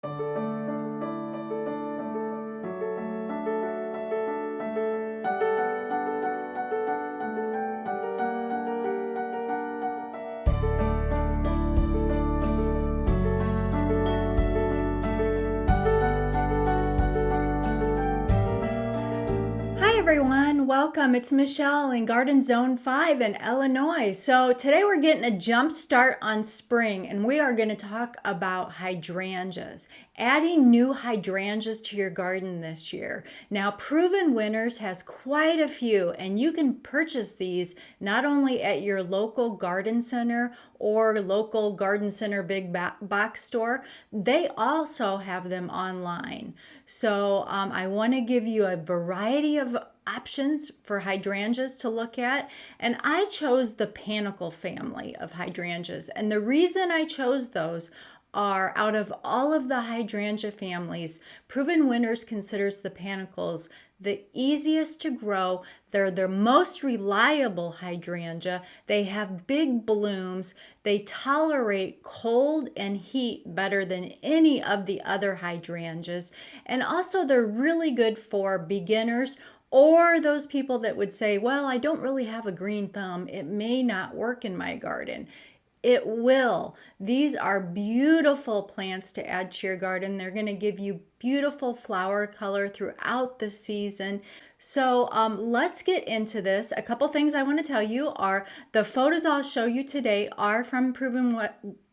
Hi everyone, welcome. It's Michelle in Garden Zone 5 in Illinois. So today we're getting a jump start on spring and we are going to talk about hydrangeas. Adding new hydrangeas to your garden this year. Now Proven Winners has quite a few and you can purchase these not only at your local garden center or local garden center big box store, they also have them online. So I want to give you a variety of options for hydrangeas to look at, and I chose the panicle family of hydrangeas. And the reason I chose those are, out of all of the hydrangea families, Proven Winners considers the panicles the easiest to grow. They're the most reliable hydrangea. They have big blooms. They tolerate cold and heat better than any of the other hydrangeas. And also they're really good for beginners or those people that would say, well, I don't really have a green thumb. It may not work in my garden. It will. These are beautiful plants to add to your garden. They're going to give you beautiful flower color throughout the season. So let's get into this. A couple things I want to tell you are the photos I'll show you today are from Proven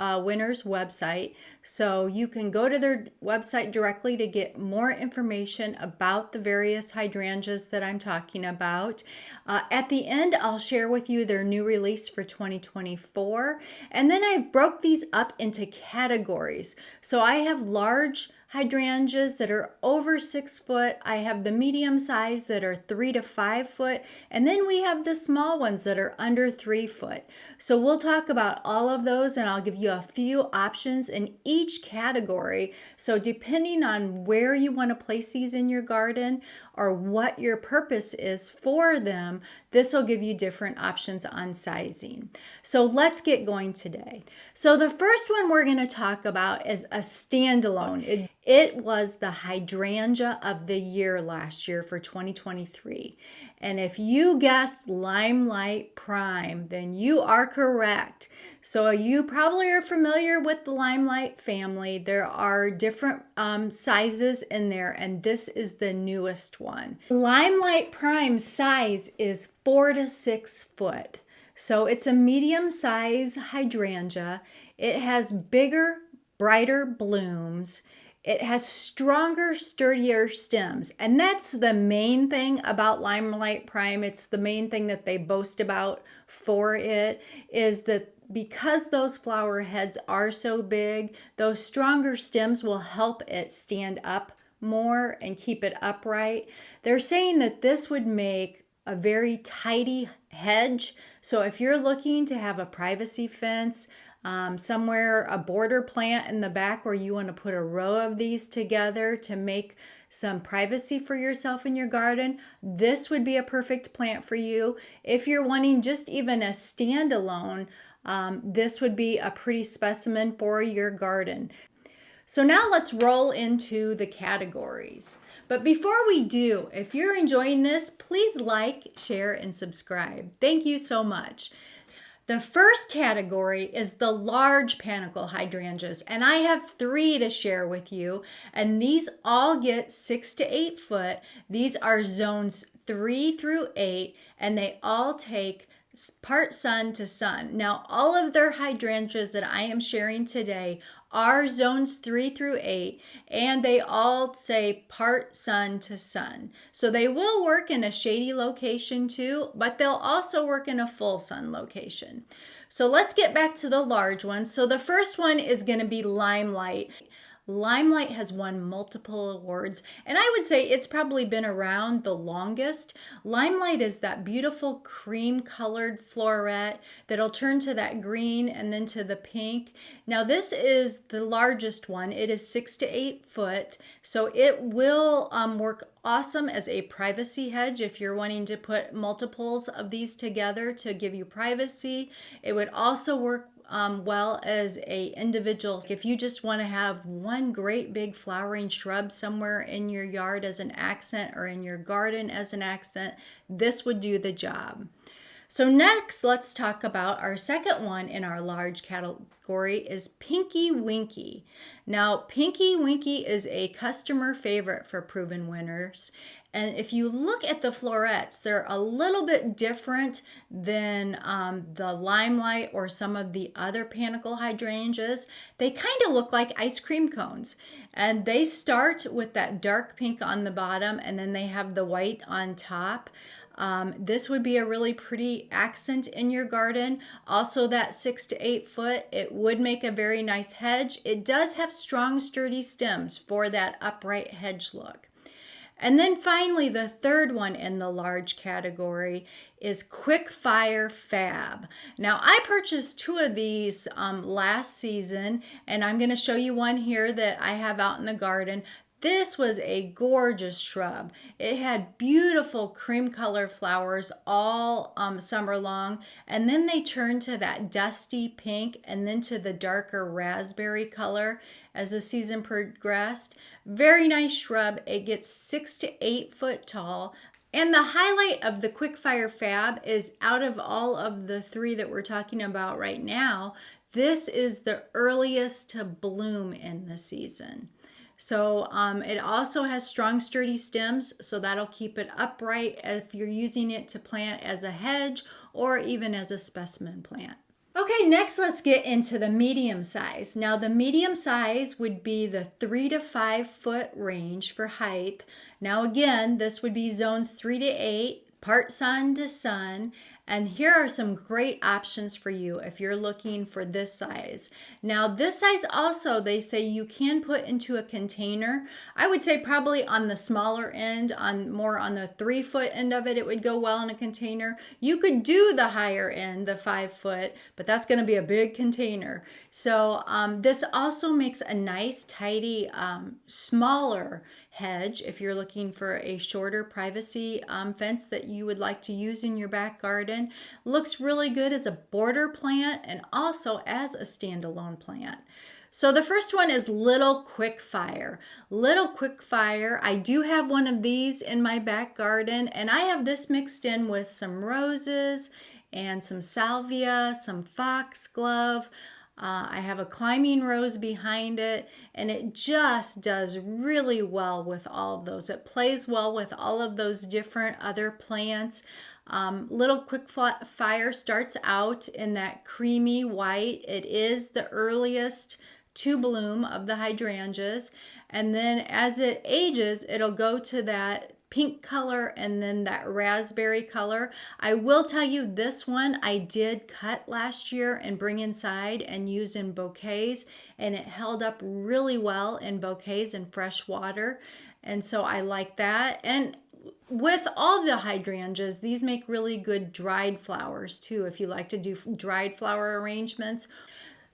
Winners website. So you can go to their website directly to get more information about the various hydrangeas that I'm talking about. At the end, I'll share with you their new release for 2024. And then I broke these up into categories. So I have large hydrangeas that are over 6 foot. I have the medium size that are 3 to 5 foot. And then we have the small ones that are under 3 foot. So we'll talk about all of those and I'll give you a few options in each category. So depending on where you want to place these in your garden or what your purpose is for them, this will give you different options on sizing. So let's get going today. So the first one we're going to talk about is a standalone. It was the hydrangea of the year last year for 2023. And if you guessed Limelight Prime, then you are correct. So you probably are familiar with the Limelight family. There are different sizes in there, and this is the newest one. Limelight Prime size is 4 to 6 foot. So it's a medium size hydrangea. It has bigger, brighter blooms. It has stronger, sturdier stems. And that's the main thing about Limelight Prime. It's the main thing that they boast about for it, is that because those flower heads are so big, those stronger stems will help it stand up more and keep it upright. They're saying that this would make a very tidy hedge. So if you're looking to have a privacy fence, somewhere, a border plant in the back where you want to put a row of these together to make some privacy for yourself in your garden, this would be a perfect plant for you. If you're wanting just even a standalone, this would be a pretty specimen for your garden. So now let's roll into the categories. But before we do, if you're enjoying this, please like, share, and subscribe. Thank you so much. The first category is the large panicle hydrangeas, and I have 3 to share with you, and these all get 6 to 8 foot. These are zones 3 through 8, and they all take part sun to sun. Now, all of their hydrangeas that I am sharing today are zones 3 through 8, and they all say part sun to sun. So they will work in a shady location too, but they'll also work in a full sun location. So let's get back to the large ones. So the first one is going to be Limelight. Limelight has won multiple awards, and I would say it's probably been around the longest. Limelight is that beautiful cream colored floret that'll turn to that green and then to the pink. Now this is the largest one. It is 6 to 8 foot, so it will work awesome as a privacy hedge if you're wanting to put multiples of these together to give you privacy. It would also work well as a individual. If you just want to have one great big flowering shrub somewhere in your yard as an accent or in your garden as an accent, this would do the job. So next, let's talk about our second one in our large category is Pinky Winky. Now, Pinky Winky is a customer favorite for Proven Winners. And if you look at the florets, they're a little bit different than the Limelight or some of the other panicle hydrangeas. They kind of look like ice cream cones. And they start with that dark pink on the bottom, and then they have the white on top. This would be a really pretty accent in your garden. Also, that 6 to 8 foot, it would make a very nice hedge. It does have strong, sturdy stems for that upright hedge look. And then finally, the third one in the large category is Quick Fire Fab. Now, I purchased 2 of these last season, and I'm going to show you one here that I have out in the garden. This was a gorgeous shrub. It had beautiful cream color flowers all summer long, and then they turned to that dusty pink and then to the darker raspberry color as the season progressed. Very nice shrub. It gets 6 to 8 foot tall. And the highlight of the Quick Fire Fab is, out of all of the 3 that we're talking about right now, this is the earliest to bloom in the season. So it also has strong, sturdy stems, so that'll keep it upright if you're using it to plant as a hedge or even as a specimen plant. Okay, next let's get into the medium size. Now the medium size would be the 3 to 5 foot range for height. Now again, this would be zones 3 to 8, part sun to sun. And here are some great options for you if you're looking for this size. Now this size also, they say you can put into a container. I would say probably on the smaller end, more on the 3 foot end of it, it would go well in a container. You could do the higher end, the 5 foot, but that's gonna be a big container. So this also makes a nice, tidy, smaller hedge if you're looking for a shorter privacy fence that you would like to use in your back garden. Looks really good as a border plant and also as a standalone plant. So the first one is Little Quick Fire. Little Quick Fire, I do have one of these in my back garden, and I have this mixed in with some roses and some salvia, some foxglove. I have a climbing rose behind it, and it just does really well with all of those. It plays well with all of those different other plants. Little Quick Fire starts out in that creamy white. It is the earliest to bloom of the hydrangeas, and then as it ages, it'll go to that pink color and then that raspberry color. I will tell you, this one I did cut last year and bring inside and use in bouquets, and it held up really well in bouquets and fresh water, and so I like that. And with all the hydrangeas, these make really good dried flowers too, if you like to do dried flower arrangements.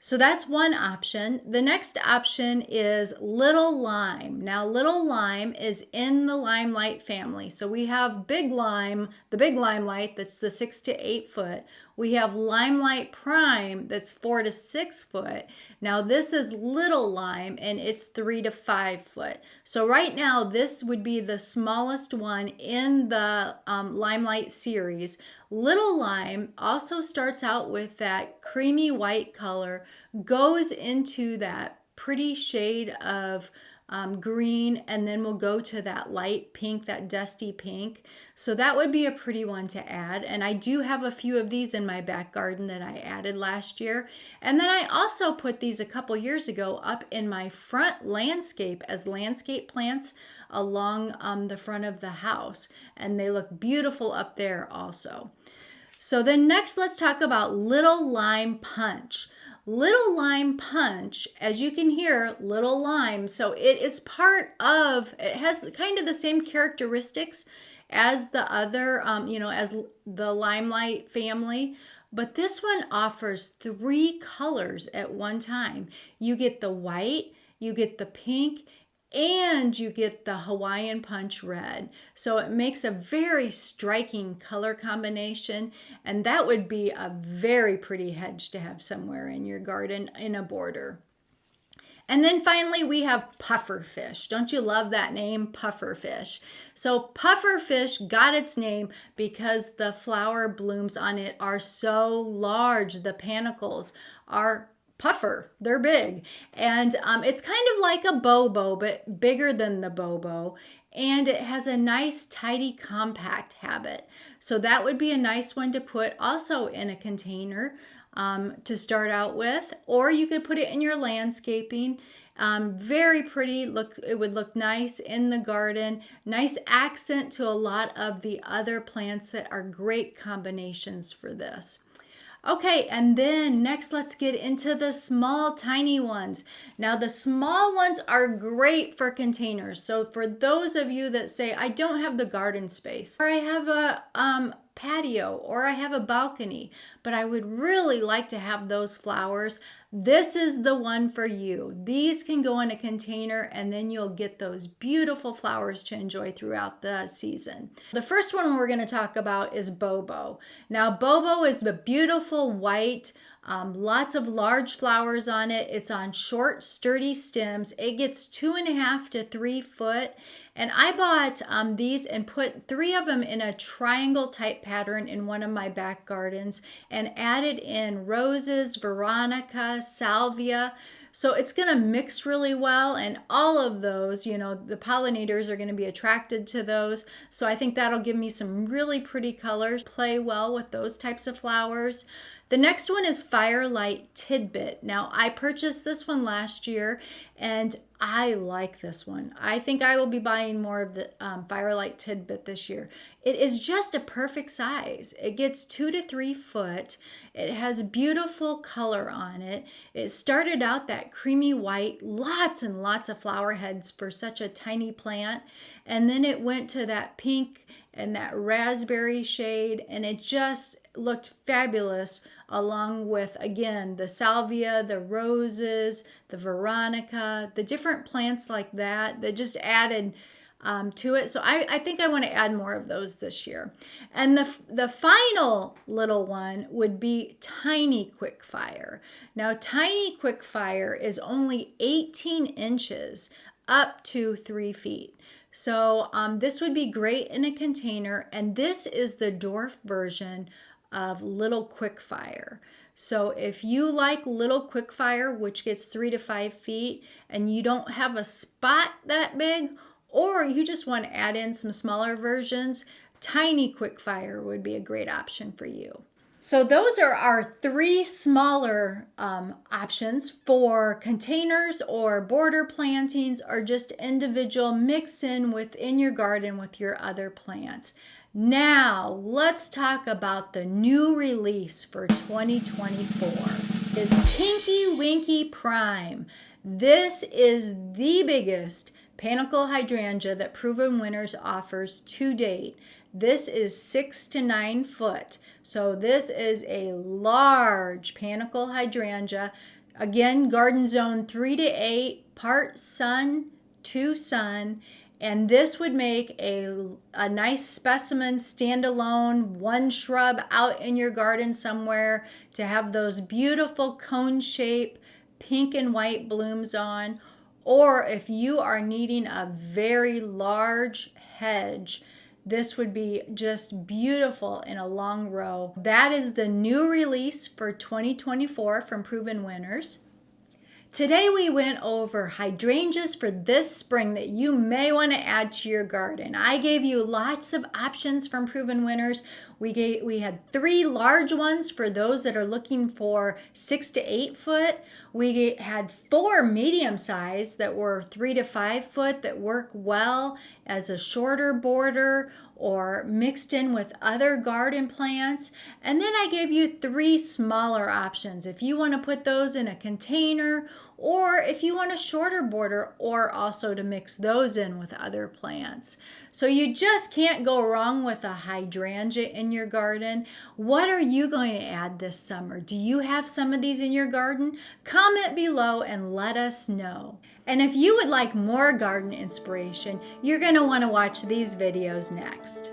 So that's one option. The next option is Little Lime. Now, Little Lime is in the Limelight family. So we have Big Lime, the Big Limelight, that's the 6 to 8 foot. We have Limelight Prime, that's 4 to 6 foot. Now, this is Little Lime, and it's 3 to 5 foot. So right now, this would be the smallest one in the Limelight series. Little Lime also starts out with that creamy white color, goes into that pretty shade of green, and then we'll go to that light pink, that dusty pink. So that would be a pretty one to add. And I do have a few of these in my back garden that I added last year. And then I also put these a couple years ago up in my front landscape as landscape plants along the front of the house. And they look beautiful up there also. So then next, let's talk about Little Lime Punch. Little Lime Punch, as you can hear, Little Lime. So it is it has kind of the same characteristics as the other, as the Limelight family. But this one offers 3 colors at one time. You get the white, you get the pink, and you get the Hawaiian Punch red. So it makes a very striking color combination, and that would be a very pretty hedge to have somewhere in your garden in a border. And then finally, we have pufferfish. Don't you love that name, pufferfish? So pufferfish got its name because the flower blooms on it are so large. The panicles are puffer. They're big. And it's kind of like a bobo, but bigger than the bobo. And it has a nice, tidy, compact habit. So that would be a nice one to put also in a container to start out with, or you could put it in your landscaping. Very pretty. Look, it would look nice in the garden. Nice accent to a lot of the other plants that are great combinations for this. Okay, and then next let's get into the small tiny ones. Now the small ones are great for containers. So for those of you that say, I don't have the garden space, or I have a patio, or I have a balcony, but I would really like to have those flowers, this is the one for you. These can go in a container and then you'll get those beautiful flowers to enjoy throughout the season. The first one we're going to talk about is Bobo. Now Bobo is a beautiful white, lots of large flowers on it. It's on short, sturdy stems. It gets 2.5 to 3 foot. And I bought these and put 3 of them in a triangle type pattern in one of my back gardens and added in roses, veronica, salvia. So it's going to mix really well, and all of those, you know, the pollinators are going to be attracted to those. So I think that'll give me some really pretty colors, play well with those types of flowers. The next one is Firelight Tidbit. Now, I purchased this one last year, and I like this one. I think I will be buying more of the Firelight Tidbit this year. It is just a perfect size. It gets 2 to 3 foot. It has beautiful color on it. It started out that creamy white, lots and lots of flower heads for such a tiny plant. And then it went to that pink and that raspberry shade, and it just looked fabulous along with, again, the salvia, the roses, the veronica, the different plants like that just added to it. So I think I want to add more of those this year. And the final little one would be Tiny Quickfire. Now, Tiny Quickfire is only 18 inches up to 3 feet. So this would be great in a container, and this is the dwarf version of Little Quickfire. So if you like Little Quickfire, which gets 3 to 5 feet, and you don't have a spot that big, or you just want to add in some smaller versions, Tiny Quickfire would be a great option for you. So those are our 3 smaller options for containers or border plantings, or just individual mix in within your garden with your other plants. Now, let's talk about the new release for 2024. Is Pinky Winky Prime. This is the biggest panicle hydrangea that Proven Winners offers to date. This is 6 to 9 foot. So this is a large panicle hydrangea. Again, garden zone 3 to 8, part sun to sun. And this would make a nice specimen, standalone, one shrub out in your garden somewhere to have those beautiful cone shape pink and white blooms on. Or if you are needing a very large hedge, this would be just beautiful in a long row. That is the new release for 2024 from Proven Winners. Today we went over hydrangeas for this spring that you may want to add to your garden. I gave you lots of options from Proven Winners. We had 3 large ones for those that are looking for 6 to 8 foot. We had 4 medium size that were 3 to 5 foot that work well as a shorter border or mixed in with other garden plants. And then I gave you 3 smaller options if you want to put those in a container, or if you want a shorter border, or also to mix those in with other plants. So you just can't go wrong with a hydrangea in your garden. What are you going to add this summer? Do you have some of these in your garden? Comment below and let us know. And if you would like more garden inspiration, you're going to want to watch these videos next.